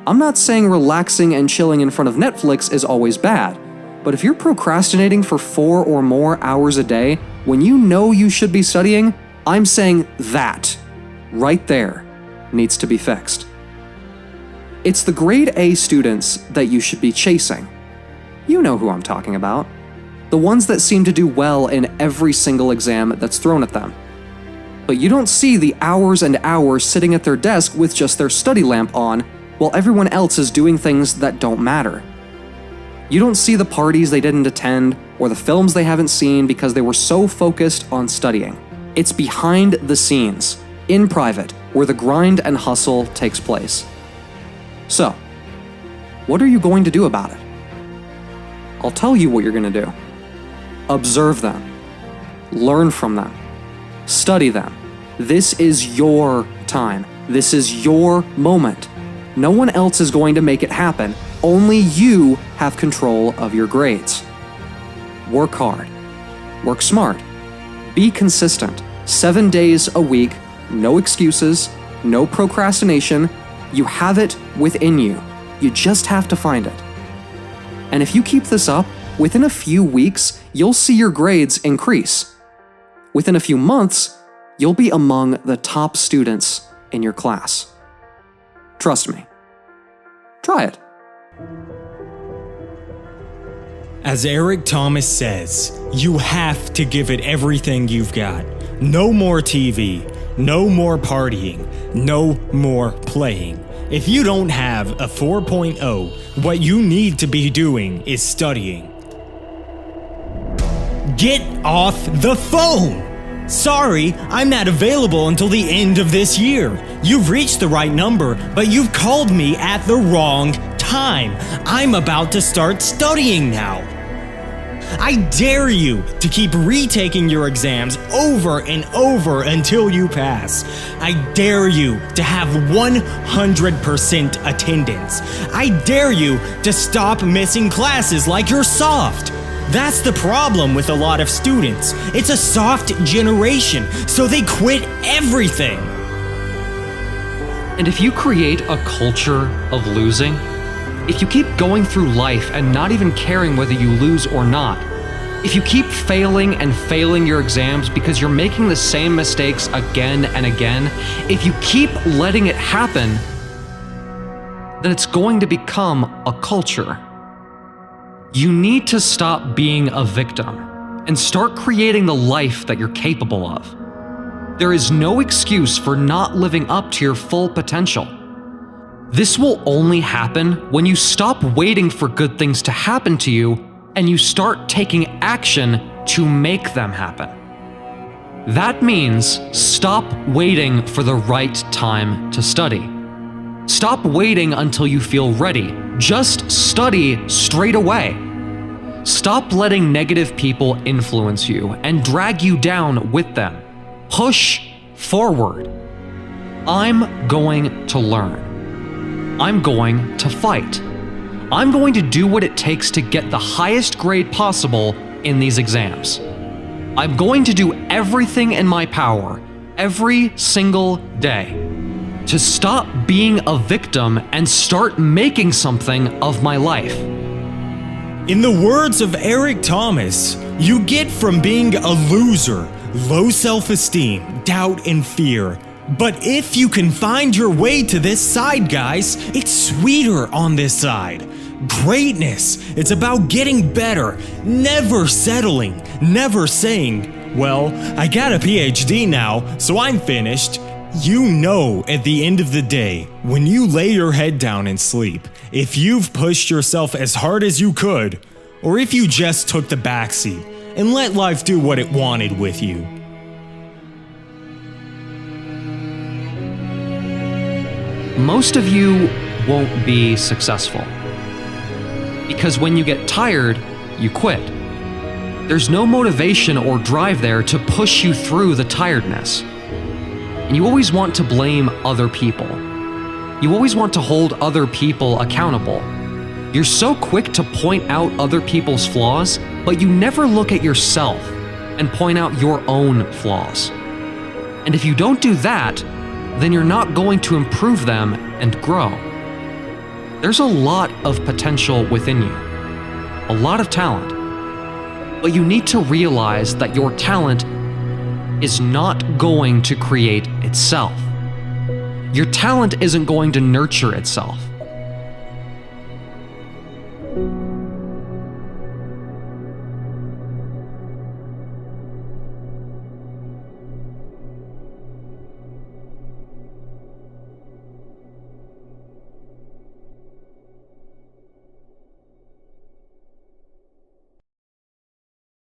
I'm not saying relaxing and chilling in front of Netflix is always bad, but if you're procrastinating for 4 or more hours a day when you know you should be studying, I'm saying that, right there, needs to be fixed. It's the grade A students that you should be chasing. You know who I'm talking about. The ones that seem to do well in every single exam that's thrown at them. But you don't see the hours and hours sitting at their desk with just their study lamp on while everyone else is doing things that don't matter. You don't see the parties they didn't attend or the films they haven't seen because they were so focused on studying. It's behind the scenes, in private, where the grind and hustle takes place. So, What are you going to do about it? I'll tell you what you're going to do. Observe them. Learn from them. Study them. This is your time. This is your moment. No one else is going to make it happen. Only you have control of your grades. Work hard. Work smart. Be consistent. 7 days a week. No excuses. No procrastination. You have it within you. You just have to find it. And if you keep this up, within a few weeks, you'll see your grades increase. Within a few months, you'll be among the top students in your class. Trust me. Try it. As Eric Thomas says, you have to give it everything you've got. No more TV, no more partying, no more playing. If you don't have a 4.0, what you need to be doing is studying. Get off the phone! Sorry, I'm not available until the end of this year. You've reached the right number, but you've called me at the wrong time. I'm about to start studying now. I dare you to keep retaking your exams over and over until you pass. I dare you to have 100% attendance. I dare you to stop missing classes like you're soft. That's the problem with a lot of students. It's a soft generation, so they quit everything. And if you create a culture of losing, if you keep going through life and not even caring whether you lose or not, if you keep failing and failing your exams because you're making the same mistakes again and again, if you keep letting it happen, then it's going to become a culture. You need to stop being a victim and start creating the life that you're capable of. There is no excuse for not living up to your full potential. This will only happen when you stop waiting for good things to happen to you and you start taking action to make them happen. That means stop waiting for the right time to study. Stop waiting until you feel ready. Just study straight away. Stop letting negative people influence you and drag you down with them. Push forward. I'm going to learn. I'm going to fight. I'm going to do what it takes to get the highest grade possible in these exams. I'm going to do everything in my power, every single day, to stop being a victim and start making something of my life. In the words of Eric Thomas, you get from being a loser, low self-esteem, doubt, and fear. But if you can find your way to this side, guys, it's sweeter on this side. Greatness, it's about getting better, never settling, never saying, well, I got a PhD now, so I'm finished. You know at the end of the day, when you lay your head down and sleep, if you've pushed yourself as hard as you could, or if you just took the backseat and let life do what it wanted with you. Most of you won't be successful. Because when you get tired, you quit. There's no motivation or drive there to push you through the tiredness. And you always want to blame other people. You always want to hold other people accountable. You're so quick to point out other people's flaws, but you never look at yourself and point out your own flaws. And if you don't do that, then you're not going to improve them and grow. There's a lot of potential within you, a lot of talent, but you need to realize that your talent is not going to create itself. Your talent isn't going to nurture itself.